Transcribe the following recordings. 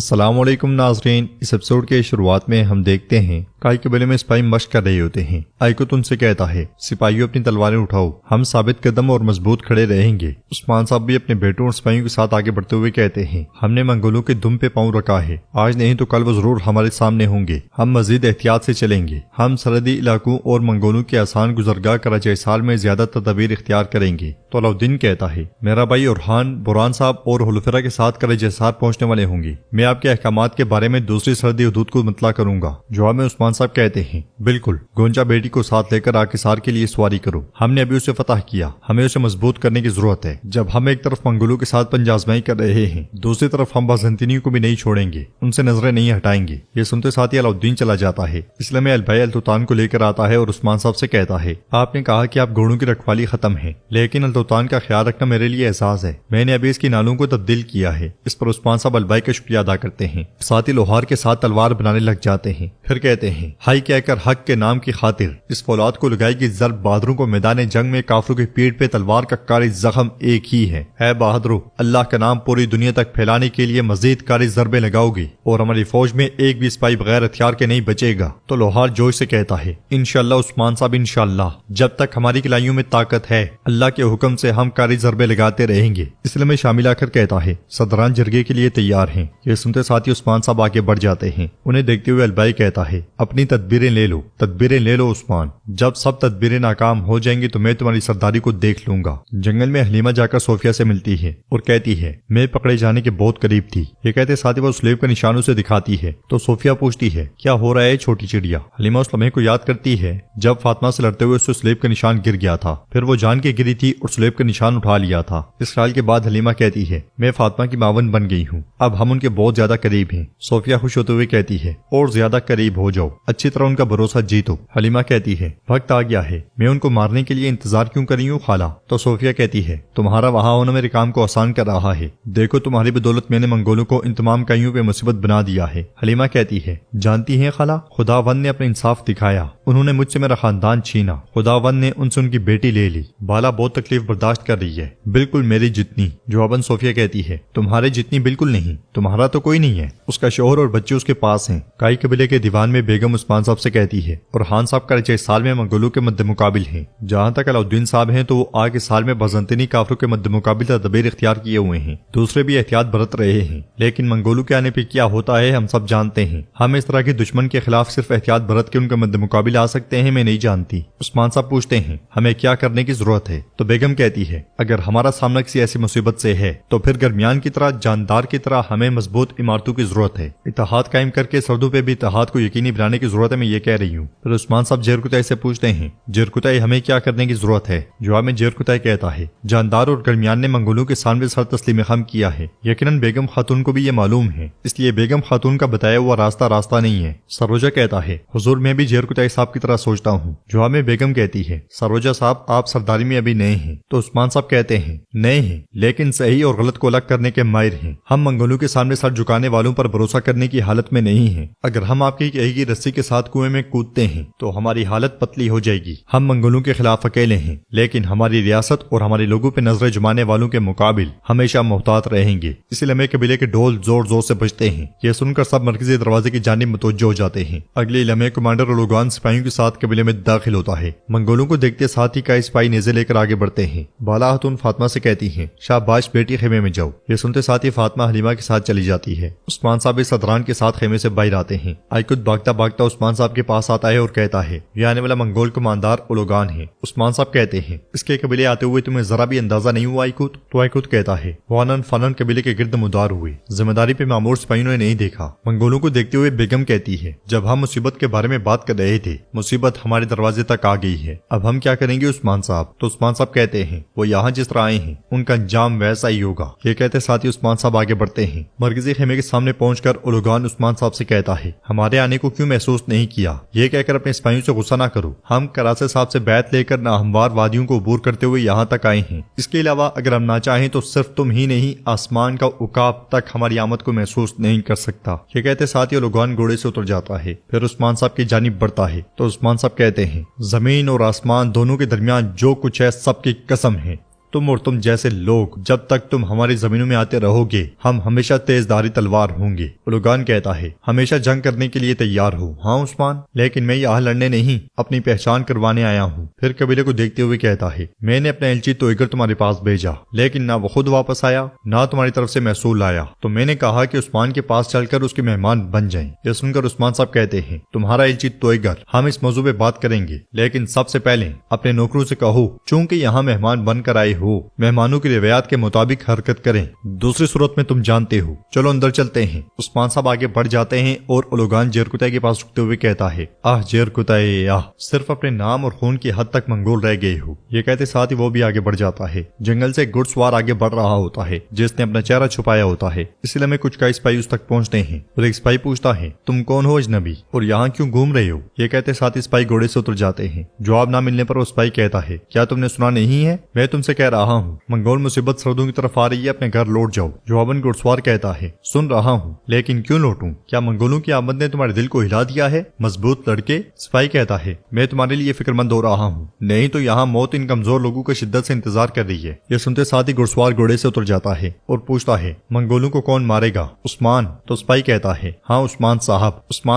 السلام علیکم ناظرین، اس ایپیسوڈ کے شروعات میں ہم دیکھتے ہیں کائی قبیلے میں سپاہی مشق کر رہے ہوتے ہیں۔ آئیکوت ان سے کہتا ہے، سپاہیوں اپنی تلواریں اٹھاؤ، ہم ثابت قدم اور مضبوط کھڑے رہیں گے۔ عثمان صاحب بھی اپنے بیٹوں اور سپاہیوں کے ساتھ آگے بڑھتے ہوئے کہتے ہیں، ہم نے منگولوں کے دم پہ پاؤں رکھا ہے، آج نہیں تو کل وہ ضرور ہمارے سامنے ہوں گے، ہم مزید احتیاط سے چلیں گے، ہم سرحدی علاقوں اور منگولوں کے آسان گزرگاہ کراچی سال میں زیادہ تدابیر اختیار کریں گے۔ تو علاؤالدین کہتا ہے، میرا بھائی اورحان بران صاحب اور حلفرا کے ساتھ کراچی حصار پہنچنے والے ہوں گے، میں آپ کے احکامات کے بارے میں دوسری سرحدی حدود کو مطلع کروں گا۔ جواب میں عثمان صاحب کہتے ہیں، بالکل، گونجا بیٹی کو ساتھ لے کر حصار کے لیے سواری کرو، ہم نے ابھی اسے فتح کیا، ہمیں اسے مضبوط کرنے کی ضرورت ہے۔ جب ہم ایک طرف منگولوں کے ساتھ پنجہ آزمائی کر رہے ہیں، دوسری طرف ہم بازنطینیوں کو بھی نہیں چھوڑیں گے، ان سے نظریں نہیں ہٹائیں گے۔ یہ سنتے ساتھ ہی علاؤالدین چلا جاتا ہے، اسلام میں البھائی التوتان کو لے کر آتا ہے اور عثمان صاحب سے کہتا ہے، آپ نے کہا کہ آپ گھوڑوں کی رکھوالی ختم ہے، لیکن التوتان کا خیال رکھنا میرے لیے اعزاز ہے، میں نے ابھی اس کی نالوں کو تبدیل کیا ہے۔ اس پر عثمان صاحب البھائی کا شکریہ ادا کرتے ہیں، ساتھ ہی لوہار کے ساتھ تلوار بنانے لگ جاتے ہیں، پھر کہتے ہیں، ہائی کہہ کر حق کے نام کی خاطر اس فولاد کو لگائی گئی ضرب بہادروں کو میدان جنگ میں کافروں کی پیٹھ پہ تلوار کا کاری زخم ایک ہی ہے۔ اے بہادروں، اللہ کا نام پوری دنیا تک پھیلانے کے لیے مزید کاری ضربیں لگاؤ گے اور ہماری فوج میں ایک بھی سپاہی بغیر ہتھیار کے نہیں بچے گا۔ تو لوہار جوش سے کہتا ہے، انشاءاللہ عثمان صاحب، انشاءاللہ، جب تک ہماری کلائیوں میں طاقت ہے اللہ کے حکم سے ہم کاری ضربیں لگاتے رہیں گے۔ اسلام میں شامل آ کر کہتا ہے، صدران جرگے کے لیے تیار ہیں۔ یہ سنتے ساتھ ہی عثمان صاحب آگے بڑھ جاتے ہیں، انہیں دیکھتے ہوئے البائی کہتا ہے، اپنی تدبیریں لے لو، تدبیریں لے لو عثمان، جب سب تدبیریں ناکام ہو جائیں گی تو میں تمہاری سرداری کو دیکھ لوں گا۔ جنگل میں حلیمہ جا کر صوفیہ سے ملتی ہے اور کہتی ہے، میں پکڑے جانے کے بہت قریب تھی۔ یہ کہتے ساتھ ہی وہ سلیب کا نشان اسے دکھاتی ہے تو صوفیہ پوچھتی ہے، کیا ہو رہا ہے چھوٹی چڑیا؟ حلیمہ اس لمحے کو یاد کرتی ہے جب فاطمہ سے لڑتے ہوئے اسے سلیب کا نشان گر گیا تھا، پھر وہ جان کے گری تھی اور سلیب کا نشان اٹھا لیا تھا۔ اس خیال کے بعد حلیمہ کہتی ہے، میں فاطمہ کی معاون بن گئی ہوں، اب ہم ان کے بہت زیادہ قریب ہیں۔ صوفیہ خوش ہوتے ہوئے کہتی ہے، اور زیادہ قریب ہو جاؤ، اچھی طرح ان کا بھروسہ جیتو۔ حلیمہ کہتی ہے، وقت آ گیا ہے، میں ان کو مارنے کے لیے انتظار کیوں کر رہی ہوں خالہ؟ تو صوفیہ کہتی ہے، تمہارا وہاں ہونا میرے کام کو آسان کر رہا ہے، دیکھو تمہاری بدولت میں نے منگولوں کو ان تمام کائیوں پہ مصیبت بنا دیا ہے۔ حلیمہ کہتی ہے، جانتی ہیں خالہ، خداوند نے اپنا انصاف دکھایا، انہوں نے مجھ سے میرا خاندان چھینا، خداوند نے ان سے ان کی بیٹی لے لی، بالا بہت تکلیف برداشت کر رہی ہے، بالکل میری جتنی۔ جواباً صوفیہ کہتی ہے، تمہارے جتنی بالکل نہیں، تمہارا تو کوئی نہیں ہے، اس کا شوہر اور بچے اس کے پاس ہیں۔ کائی قبیلے کے دیوان میں بیگم عثمان صاحب سے کہتی ہے، اور خان صاحب کراچی سال میں منگولوں کے مد مقابل ہیں، جہاں تک علاؤالدین صاحب ہیں تو وہ آگے سال میں بازنطینی کافروں کے مد مقابل تدابیر اختیار کیے ہوئے ہیں، دوسرے بھی احتیاط برت رہے ہیں، لیکن منگولوں کے آنے پہ کیا ہوتا ہے ہم سب جانتے ہیں، ہم اس طرح کے دشمن کے خلاف صرف احتیاط برت کے ان کا مد مقابل آ سکتے ہیں، میں نہیں جانتی۔ عثمان صاحب پوچھتے ہیں، ہمیں کیا کرنے کی ضرورت ہے؟ تو بیگم کہتی ہے، اگر ہمارا سامنا کسی ایسی مصیبت سے ہے تو پھر گرمیان کی طرح جاندار کی طرح ہمیں مضبوط عمارتوں کی ضرورت ہے، اتحاد قائم کر کے سردوں پہ بھی اتحاد کو یقینی بنانے کی ضرورت ہے، میں یہ کہہ رہی ہوں۔ پھر عثمان صاحب جیرکتائی سے پوچھتے ہیں، جیرکتائی ہمیں کیا کرنے کی ضرورت ہے؟ جواب میں جیرکتائی کہتا ہے، جاندار اور گرمیان نے منگولوں کے سامنے سر تسلیم خم کیا ہے، یقیناً بیگم خاتون کو بھی یہ معلوم ہے، اس لیے بیگم خاتون کا بتایا ہوا راستہ نہیں ہے۔ سروجہ کہتا ہے، حضور میں بھی جیرکتائی صاحب کی طرح سوچتا ہوں۔ جواب میں بیگم کہتی ہے، سروجہ صاحب آپ سرداری میں ابھی نئے ہیں۔ تو عثمان صاحب کہتے ہیں، نئے ہیں لیکن صحیح اور غلط کو الگ کرنے کے ماہر ہیں، ہم منگولوں کے سامنے سر جھکانے والوں پر بھروسہ کرنے کی حالت میں نہیں ہیں، اگر ہم آپ کی کہی گئی رسی کے ساتھ کنویں میں کودتے ہیں تو ہماری حالت پتلی ہو جائے گی، ہم منگولوں کے خلاف اکیلے ہیں، لیکن ہماری ریاست اور ہمارے لوگوں پہ نظریں جمانے والوں کے مقابل ہمیشہ محتاط رہیں گے۔ اسی لمحے قبیلے کے ڈھول زور زور سے بجتے ہیں، یہ سن کر سب مرکزی دروازے کی جانب متوجہ ہو جاتے ہیں۔ اگلے لمحے کمانڈر اولوگان سپاہیوں کے ساتھ قبیلے میں داخل ہوتا ہے، منگولوں کو دیکھتے ساتھ ہی کئی سپاہی نیزے لے کر آگے بڑھتے ہیں۔ بالا خاتون فاطمہ سے کہتی ہیں، شاباش بیٹی، خیمے میں جاؤ۔ یہ سنتے ساتھ ہی فاطمہ حلیمہ کے ساتھ چلی جاتی ہے۔ عثمان صاحب اس صدران کے ساتھ خیمے سے باہر آتے ہیں۔ آئیکوت بھاگتا بھاگتا عثمان صاحب کے پاس آتا ہے اور کہتا ہے، یہ آنے والا منگول کماندار اولوگان ہے۔ عثمان صاحب کہتے ہیں، اس کے قبیلے آتے ہوئے تمہیں ذرا بھی اندازہ نہیں ہوا آئیکوت؟ تو آئیکوت کہتا ہے، وہ آنن فنن قبیلے کے گرد مدار ہوئے، ذمہ داری پہ مامور سپاہیوں نے نہیں دیکھا۔ منگولوں کو دیکھتے ہوئے بیگم کہتی ہے، جب ہم مصیبت کے بارے میں بات کر رہے تھے، مصیبت ہمارے دروازے تک آ گئی ہے، اب ہم کیا کریں گے عثمان صاحب؟ تو عثمان صاحب کہتے ہیں، وہ یہاں جس طرح آئے ہیں ان کا انجام ویسا ہی ہوگا۔ یہ کہتے ساتھ ہی عثمان صاحب آگے بڑھتے ہیں۔ مرکزی خیمے کے سامنے پہنچ کر اولوگان عثمان صاحب سے کہتا ہے، ہمارے آنے کو کیوں محسوس نہیں کیا؟ یہ کہہ کر اپنے سپاہیوں سے غصہ نہ کرو، ہم کراسے صاحب سے بیعت لے کر ناہموار وادیوں کو عبور کرتے ہوئے یہاں تک آئے ہیں، اس کے علاوہ اگر ہم نہ چاہیں تو صرف تم ہی نہیں، آسمان کا عقاب تک ہماری آمد کو محسوس نہیں کر سکتا۔ یہ کہتے ساتھ ہی اولوگان گھوڑے سے اتر جاتا ہے، پھر عثمان صاحب کی جانب بڑھتا ہے تو عثمان صاحب کہتے ہیں، زمین اور آسمان دونوں کے درمیان جو کچھ ہے سب کی قسم ہے، تم اور تم جیسے لوگ جب تک تم ہماری زمینوں میں آتے رہو گے ہم ہمیشہ تیز دھاری تلوار ہوں گے۔ اولوگان کہتا ہے ہمیشہ جنگ کرنے کے لیے تیار ہو ہاں عثمان، لیکن میں یہاں لڑنے نہیں اپنی پہچان کروانے آیا ہوں۔ پھر قبیلے کو دیکھتے ہوئے کہتا ہے میں نے اپنا ایلچی توئیگر تمہارے پاس بھیجا، لیکن نہ وہ خود واپس آیا نہ تمہاری طرف سے محصول آیا، تو میں نے کہا کہ عثمان کے پاس چل کر اس کے مہمان بن جائیں۔ یہ سن کر عثمان صاحب کہتے ہیں تمہارا ایلچی توئیگر ہم اس موضوع پہ بات کریں گے، لیکن سب سے پہلے اپنے نوکروں سے کہو چونکہ یہاں مہمان بن کر آئے ہو مہمانوں کی روایات کے مطابق حرکت کریں، دوسری صورت میں تم جانتے ہو۔ چلو اندر چلتے ہیں۔ عثمان صاحب آگے بڑھ جاتے ہیں اور اولوگان جیرکتائی کے پاس رکتے ہوئے کہتا ہے جیرکتائی صرف اپنے نام اور خون کی حد تک منگول رہ گئے ہو۔ یہ کہتے ساتھ ہی وہ بھی آگے بڑھ جاتا ہے۔ جنگل سے گھڑ سوار آگے بڑھ رہا ہوتا ہے جس نے اپنا چہرہ چھپایا ہوتا ہے، اس لیے میں کچھ کا سپاہی اس تک پہنچتے ہیں اور ایک سپاہی پوچھتا ہے تم کون ہو اجنبی اور یہاں کیوں گھوم رہے ہو؟ یہ کہتے ساتھ ہی سپاہی گھوڑے سے اتر جاتے ہیں۔ جواب نہ ملنے پر وہ سپاہی کہتا ہے کیا تم نے سنا نہیں ہے؟ میں تم سے کہہ رہا ہوں منگول مصیبت سردوں کی طرف آ رہی ہے، اپنے گھر لوٹ جاؤ۔ جواباً گھڑ سوار کہتا ہے سن رہا ہوں لیکن کیوں لوٹوں؟ کیا منگولوں کی آمد نے تمہارے دل کو ہلا دیا ہے مضبوط لڑکے؟ سپاہی کہتا ہے میں تمہارے لیے فکر مند ہو رہا ہوں، نہیں تو یہاں موت ان کمزور لوگوں کو شدت سے انتظار کر رہی ہے۔ یہ سنتے ساتھ ہی گھڑ سوار گھوڑے سے اتر جاتا ہے اور پوچھتا ہے منگولوں کو کون مارے گا؟ عثمان۔ تو سپاہی کہتا ہے ہاں عثمان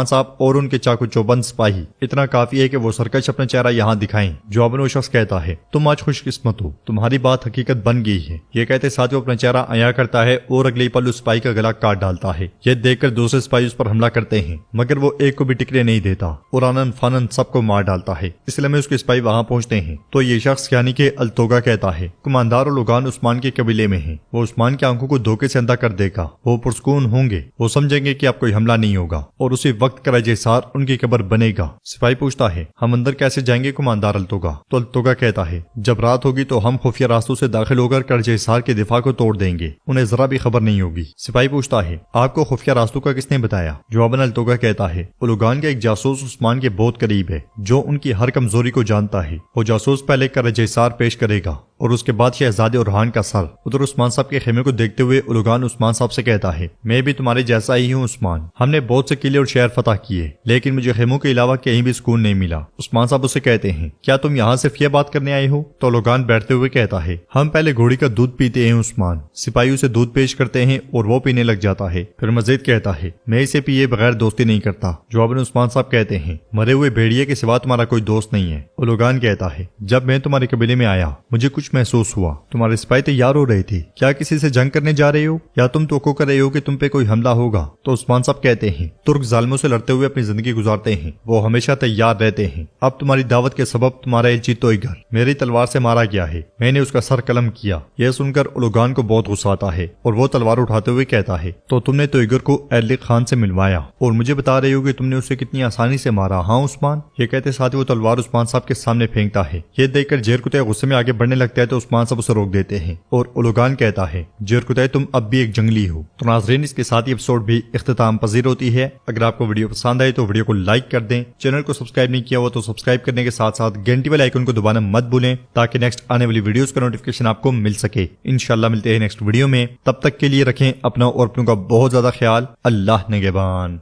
صاحب اور ان کے چاقو چوبند سپاہی، اتنا کافی ہے کہ وہ سرکش اپنا چہرہ یہاں دکھائیں۔ جواباً وہ شخص کہتا ہے تم آج خوش قسمت ہو، تمہاری بات حقیقت بن گئی ہے۔ یہ کہتے ساتھ وہ اپنا چہرہ عیاں کرتا ہے اور اگلے ہی پل اس سپاہی کا گلا کاٹ ڈالتا ہے۔ یہ دیکھ کر دوسرے سپاہی اس پر حملہ کرتے ہیں مگر وہ ایک کو بھی ٹکنے نہیں دیتا اور آنن فانن سب کو مار ڈالتا ہے۔ اس لیے میں اس کے سپاہی وہاں پہنچتے ہیں تو یہ شخص یعنی کہ التوگا کہتا ہے کماندار اولوگان عثمان کے قبیلے میں ہیں، وہ عثمان کی آنکھوں کو دھوکے سے اندھا کر دے گا، وہ پرسکون ہوں گے، وہ سمجھیں گے کہ اب کوئی حملہ نہیں ہوگا اور اسی وقت کرج حصار ان کی قبر بنے گا۔ سپاہی پوچھتا ہے ہم اندر کیسے جائیں گے کماندار التوگا؟ تو التوگا کہتا ہے جب رات ہوگی تو ہم خفیہ راستوں سے داخل ہو کر کرج حصار کے دفاع کو توڑ دیں گے، انہیں ذرا بھی خبر نہیں ہوگی۔ سپاہی پوچھتا ہے آپ کو خفیہ راستوں کا کس نے بتایا؟ جواباً التوگا کہتا ہے اولوگان کا ایک جاسوس عثمان کے بہت قریب ہے جو ان کی ہر کمزوری کو جانتا ہے، وہ جاسوس پہلے کرج حصار پیش کرے گا اور اس کے بعد شہزادے اورحان کا سر۔ ادھر عثمان صاحب کے خیمے کو دیکھتے ہوئے اولوگان عثمان صاحب سے کہتا ہے میں بھی تمہارے جیسا ہی ہوں عثمان، ہم نے بہت سے قلعے اور شہر فتح کیے لیکن مجھے خیموں کے علاوہ کہیں بھی سکون نہیں ملا۔ عثمان صاحب اسے کہتے ہیں کیا تم یہاں صرف یہ بات کرنے آئے ہو؟ تو اولوگان بیٹھتے ہوئے کہتا ہے ہم پہلے گھوڑی کا دودھ پیتے ہیں عثمان، سپاہی اسے دودھ پیش کرتے ہیں اور وہ پینے لگ جاتا ہے، پھر مزید کہتا ہے میں اسے پیے بغیر دوستی نہیں کرتا۔ جواباً عثمان صاحب کہتے ہیں مرے ہوئے بھیڑیے کے سوا تمہارا کوئی دوست نہیں ہے۔ اولوگان کہتا ہے جب میں تمہارے قبیلے میں آیا مجھے کچھ محسوس ہوا، تمہارے سپاہی تیار ہو رہے تھے، کیا کسی سے جنگ کرنے جا رہے ہو یا تم توقع کر رہے ہو کہ تم پہ کوئی حملہ ہوگا؟ تو عثمان صاحب کہتے ہیں ترک ظالموں سے لڑتے ہوئے اپنی زندگی گزارتے ہیں، وہ ہمیشہ تیار رہتے ہیں، اب تمہاری دعوت کے سبب تمہارا ایلچی توئیگر میری تلوار سے مارا گیا ہے، میں نے اس کا سر قلم کیا۔ یہ سن کر اولوگان کو بہت غصہ آتا ہے اور وہ تلوار اٹھاتے ہوئے کہتا ہے تو تم نے توئیگر کو ایرلک خان سے ملوایا اور مجھے بتا رہے ہو کہ تم نے اسے کتنی آسانی سے مارا ہاں عثمان؟ یہ کہتے ساتھ وہ تلوار عثمان صاحب کے سامنے پھینکتا ہے۔ یہ دیکھ کر جیرکتائی غصے میں آگے بڑھنے لگتا ہے تو عثمان صاحب اسے روک دیتے ہیں اور اولوگان کہتا ہے جیرکتائی تم اب بھی ایک جنگلی ہو۔ تو ناظرین اس کے ساتھ یہ ایپیسوڈ بھی اختتام پذیر ہوتی ہے۔ اگر آپ کو ویڈیو پسند آئے تو ویڈیو کو لائک کر دیں، چینل کو سبسکرائب نہیں کیا ہوا تو سبسکرائب کرنے کے ساتھ ساتھ گھنٹی والے آئیکن کو دبانا مت بھولیں تاکہ نیکسٹ آنے والی ویڈیوز کا نوٹیفکیشن آپ کو مل سکے۔ انشاءاللہ ملتے ہیں نیکسٹ ویڈیو میں، تب تک کے لیے رکھیں اپنا اور اپنوں کا بہت زیادہ خیال۔ اللہ نگہبان۔